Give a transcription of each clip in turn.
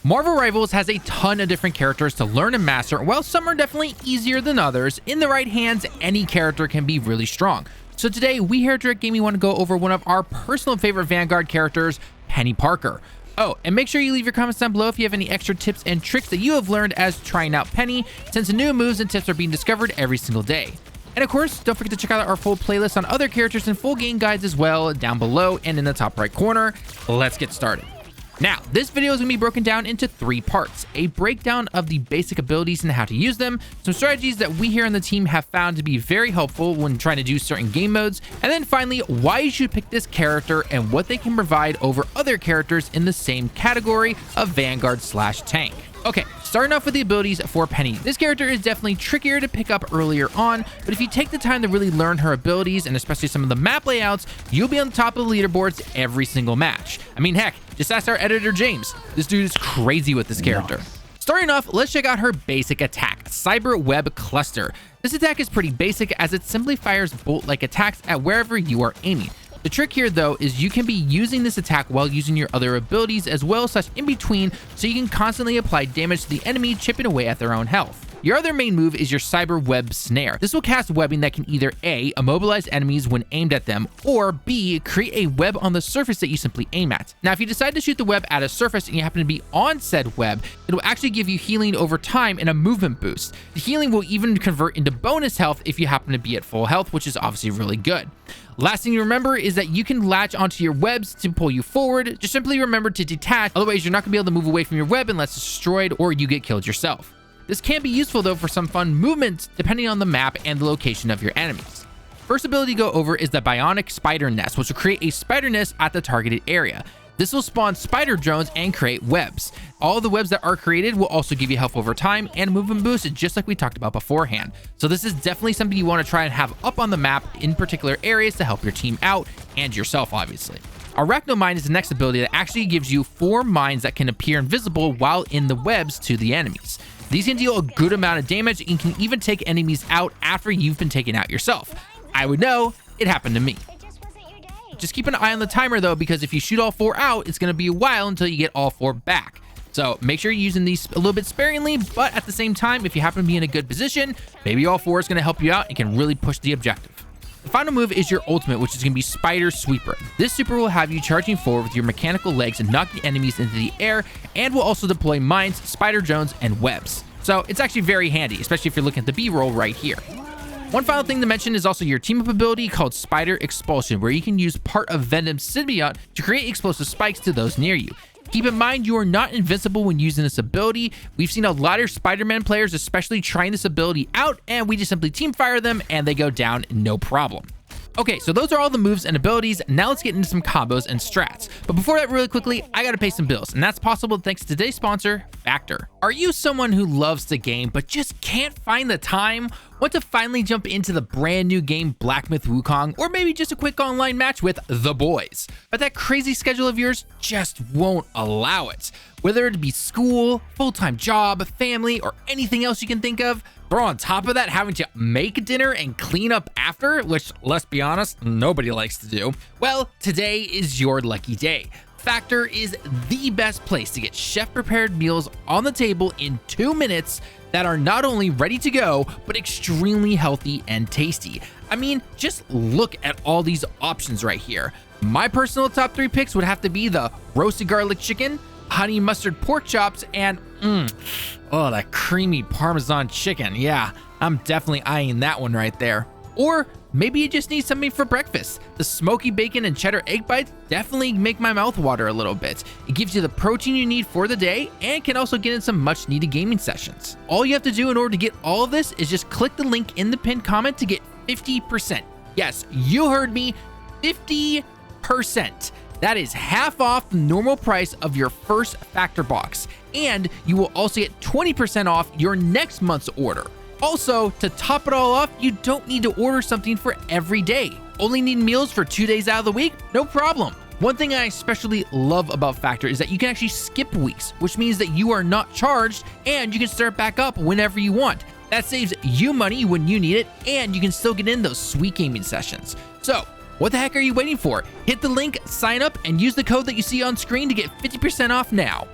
Marvel Rivals has a ton of different characters to learn and master. While some are definitely easier than others, in the right hands, any character can be really strong. So today, we here at Direct Gaming want to go over one of our personal favorite Vanguard characters, Peni Parker. Oh, and make sure you leave your comments down below if you have any extra tips and tricks that you have learned as trying out Peni, since new moves and tips are being discovered every single day. And of course, don't forget to check out our full playlist on other characters and full game guides as well down below and in the top right corner. Let's get started. Now, this video is going to be broken down into 3 parts. A breakdown of the basic abilities and how to use them, some strategies that we here on the team have found to be very helpful when trying to do certain game modes, and then finally, why you should pick this character and what they can provide over other characters in the same category of Vanguard/tank. Okay, starting off with the abilities for Peni. This character is definitely trickier to pick up earlier on, but if you take the time to really learn her abilities and especially some of the map layouts, you'll be on the top of the leaderboards every single match. I mean, heck, just ask our editor James. This dude is crazy with this character. Starting off, let's check out her basic attack, Cyber Web Cluster. This attack is pretty basic as it simply fires bolt-like attacks at wherever you are aiming. The trick here though is you can be using this attack while using your other abilities as well / in between, so you can constantly apply damage to the enemy, chipping away at their own health. Your other main move is your Cyber Web Snare. This will cast webbing that can either A, immobilize enemies when aimed at them, or B, create a web on the surface that you simply aim at. Now, if you decide to shoot the web at a surface and you happen to be on said web, it will actually give you healing over time and a movement boost. The healing will even convert into bonus health if you happen to be at full health, which is obviously really good. Last thing you remember is that you can latch onto your webs to pull you forward. Just simply remember to detach, otherwise you're not going to be able to move away from your web unless it's destroyed or you get killed yourself. This can be useful though for some fun movements depending on the map and the location of your enemies. First ability to go over is the Bionic Spider Nest, which will create a spider nest at the targeted area. This will spawn spider drones and create webs. All the webs that are created will also give you health over time and movement boost, just like we talked about beforehand. So this is definitely something you want to try and have up on the map in particular areas to help your team out and yourself, obviously. Arachnomine is the next ability that actually gives you 4 mines that can appear invisible while in the webs to the enemies. These can deal a good amount of damage and can even take enemies out after you've been taken out yourself. I would know, it happened to me. Just keep an eye on the timer though, because if you shoot all 4 out, it's going to be a while until you get all 4 back. So make sure you're using these a little bit sparingly, but at the same time, if you happen to be in a good position, maybe all 4 is going to help you out and can really push the objective. The final move is your ultimate, which is going to be Spider Sweeper. This super will have you charging forward with your mechanical legs and knocking enemies into the air, and will also deploy mines, spider drones, and webs. So it's actually very handy, especially if you're looking at the B-roll right here. One final thing to mention is also your team-up ability called Spider Expulsion, where you can use part of Venom's symbiote to create explosive spikes to those near you. Keep in mind, you are not invincible when using this ability. We've seen a lot of Spider-Man players especially trying this ability out, and we just simply team fire them and they go down no problem. Okay, so those are all the moves and abilities. Now let's get into some combos and strats. But before that, really quickly, I gotta pay some bills, and that's possible thanks to today's sponsor, Factor. Are you someone who loves the game but just can't find the time? Want to finally jump into the brand new game Black Myth Wukong, or maybe just a quick online match with the boys, but that crazy schedule of yours just won't allow it? Whether it be school, full-time job, family, or anything else you can think of, throw on top of that having to make dinner and clean up after, which, let's be honest, nobody likes to do. Well, today is your lucky day. Factor is the best place to get chef-prepared meals on the table in 2 minutes that are not only ready to go, but extremely healthy and tasty. I mean, just look at all these options right here. My personal top 3 picks would have to be the roasted garlic chicken, honey mustard pork chops, and oh, that creamy Parmesan chicken. Yeah, I'm definitely eyeing that one right there. Or maybe you just need something for breakfast. The smoky bacon and cheddar egg bites definitely make my mouth water a little bit. It gives you the protein you need for the day and can also get in some much needed gaming sessions. All you have to do in order to get all of this is just click the link in the pinned comment to get 50%. Yes, you heard me, 50%. That is half off the normal price of your first Factor box, and you will also get 20% off your next month's order. Also, to top it all off, you don't need to order something for every day. Only need meals for 2 days out of the week? No problem. One thing I especially love about Factor is that you can actually skip weeks, which means that you are not charged and you can start back up whenever you want. That saves you money when you need it, and you can still get in those sweet gaming sessions. So, what the heck are you waiting for? Hit the link, sign up, and use the code that you see on screen to get 50% off now.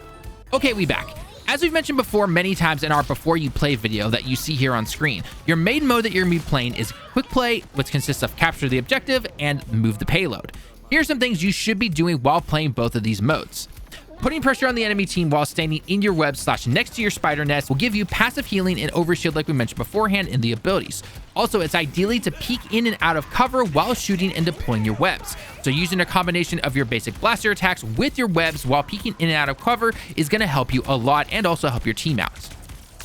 Okay, we back. As we've mentioned before many times in our before you play video that you see here on screen, your main mode that you're going to be playing is quick play, which consists of capture the objective and move the payload. Here's some things you should be doing while playing both of these modes. Putting pressure on the enemy team while standing in your web / next to your spider nest will give you passive healing and overshield like we mentioned beforehand in the abilities. Also, it's ideally to peek in and out of cover while shooting and deploying your webs. So using a combination of your basic blaster attacks with your webs while peeking in and out of cover is going to help you a lot and also help your team out.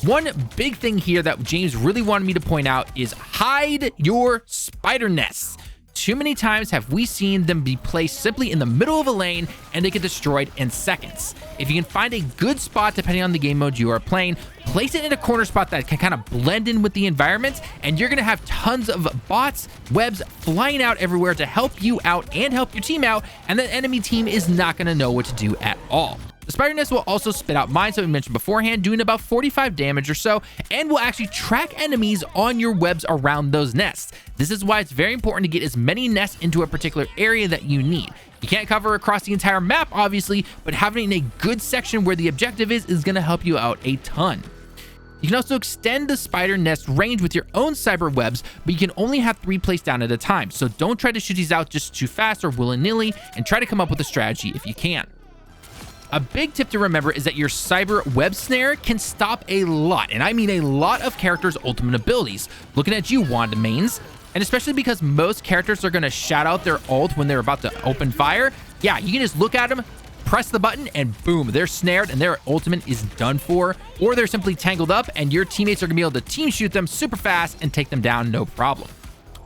One big thing here that James really wanted me to point out is hide your spider nests. Too many times have we seen them be placed simply in the middle of a lane and they get destroyed in seconds. If you can find a good spot depending on the game mode you are playing, place it in a corner spot that can kind of blend in with the environment, and you're going to have tons of bots, webs flying out everywhere to help you out and help your team out, and the enemy team is not going to know what to do at all. The spider nest will also spit out mines that we mentioned beforehand, doing about 45 damage or so, and will actually track enemies on your webs around those nests. This is why it's very important to get as many nests into a particular area that you need. You can't cover across the entire map, obviously, but having a good section where the objective is going to help you out a ton. You can also extend the spider nest range with your own cyber webs, but you can only have 3 placed down at a time, so don't try to shoot these out just too fast or willy-nilly, and try to come up with a strategy if you can. A big tip to remember is that your cyber web snare can stop a lot, and I mean a lot of characters' ultimate abilities. Looking at you, Wanda mains, and especially because most characters are going to shout out their ult when they're about to open fire. Yeah, you can just look at them, press the button, and boom, they're snared and their ultimate is done for, or they're simply tangled up and your teammates are going to be able to team shoot them super fast and take them down no problem.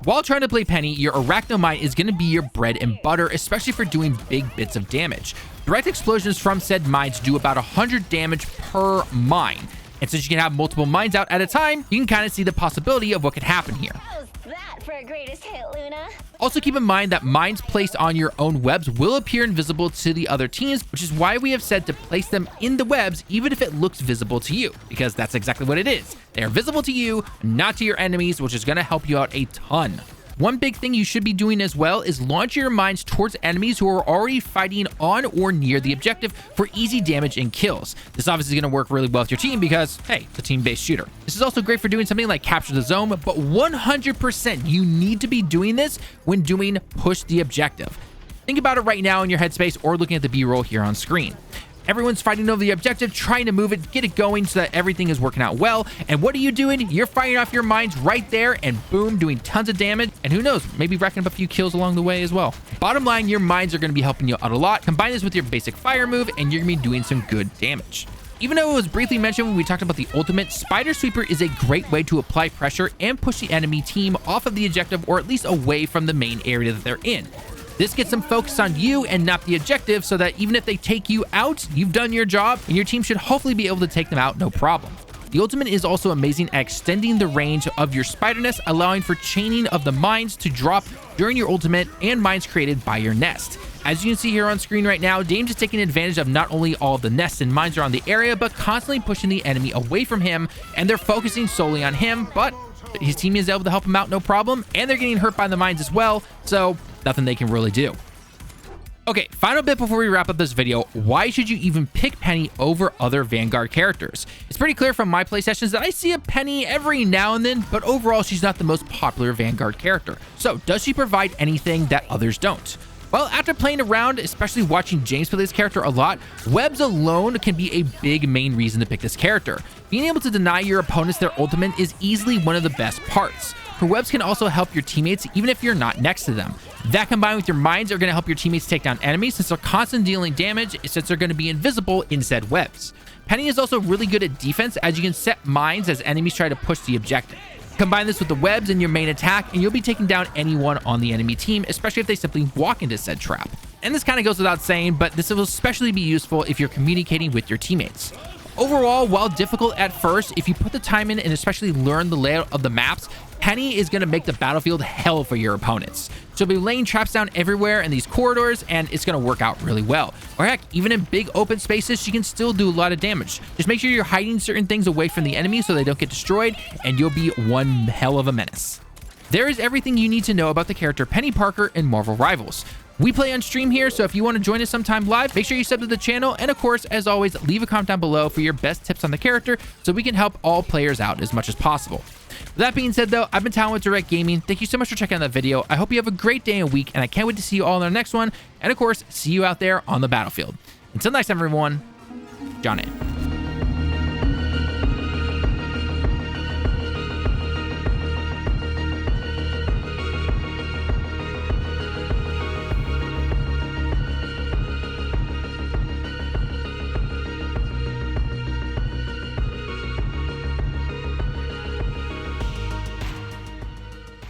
While trying to play Penny, your Arachno Mine is going to be your bread and butter, especially for doing big bits of damage. Direct explosions from said mines do about 100 damage per mine. And since you can have multiple mines out at a time, you can kind of see the possibility of what could happen here. How's that for a greatest hit, Luna? Also keep in mind that mines placed on your own webs will appear invisible to the other teams, which is why we have said to place them in the webs even if it looks visible to you, because that's exactly what it is. They are visible to you, not to your enemies, which is going to help you out a ton. One big thing you should be doing as well is launch your mines towards enemies who are already fighting on or near the objective for easy damage and kills. This obviously is going to work really well with your team because, hey, it's a team-based shooter. This is also great for doing something like capture the zone, but 100% you need to be doing this when doing push the objective. Think about it right now in your headspace or looking at the B-roll here on screen. Everyone's fighting over the objective, trying to move it, get it going so that everything is working out well. And what are you doing? You're firing off your mines right there and boom, doing tons of damage. And who knows, maybe racking up a few kills along the way as well. Bottom line, your mines are going to be helping you out a lot. Combine this with your basic fire move and you're going to be doing some good damage. Even though it was briefly mentioned when we talked about the ultimate, Spider Sweeper is a great way to apply pressure and push the enemy team off of the objective or at least away from the main area that they're in. This gets them focused on you and not the objective so that even if they take you out, you've done your job and your team should hopefully be able to take them out no problem. The ultimate is also amazing at extending the range of your spider nest, allowing for chaining of the mines to drop during your ultimate and mines created by your nest. As you can see here on screen right now, James is taking advantage of not only all of the nests and mines around the area, but constantly pushing the enemy away from him, and they're focusing solely on him, but his team is able to help him out no problem, and they're getting hurt by the mines as well, so nothing they can really do. Okay, final bit before we wrap up this video, why should you even pick Penny over other Vanguard characters? It's pretty clear from my play sessions that I see a Penny every now and then, but overall she's not the most popular Vanguard character. So does she provide anything that others don't? Well, after playing around, especially watching James play this character a lot, webs alone can be a big main reason to pick this character. Being able to deny your opponents their ultimate is easily one of the best parts. Her webs can also help your teammates even if you're not next to them. That combined with your mines are going to help your teammates take down enemies since they're constantly dealing damage since they're going to be invisible in said webs. Penny is also really good at defense as you can set mines as enemies try to push the objective. Combine this with the webs in your main attack and you'll be taking down anyone on the enemy team, especially if they simply walk into said trap. And this kind of goes without saying, but this will especially be useful if you're communicating with your teammates. Overall, while difficult at first, if you put the time in and especially learn the layout of the maps, Penny is going to make the battlefield hell for your opponents. She'll be laying traps down everywhere in these corridors, and it's going to work out really well. Or heck, even in big open spaces, she can still do a lot of damage. Just make sure you're hiding certain things away from the enemy so they don't get destroyed, and you'll be one hell of a menace. There is everything you need to know about the character Peni Parker in Marvel Rivals. We play on stream here, so if you want to join us sometime live, make sure you sub to the channel. And of course, as always, leave a comment down below for your best tips on the character so we can help all players out as much as possible. With that being said, though, I've been Talon with Direct Gaming. Thank you so much for checking out that video. I hope you have a great day and week, and I can't wait to see you all in our next one. And of course, see you out there on the battlefield. Until next time, everyone, John in.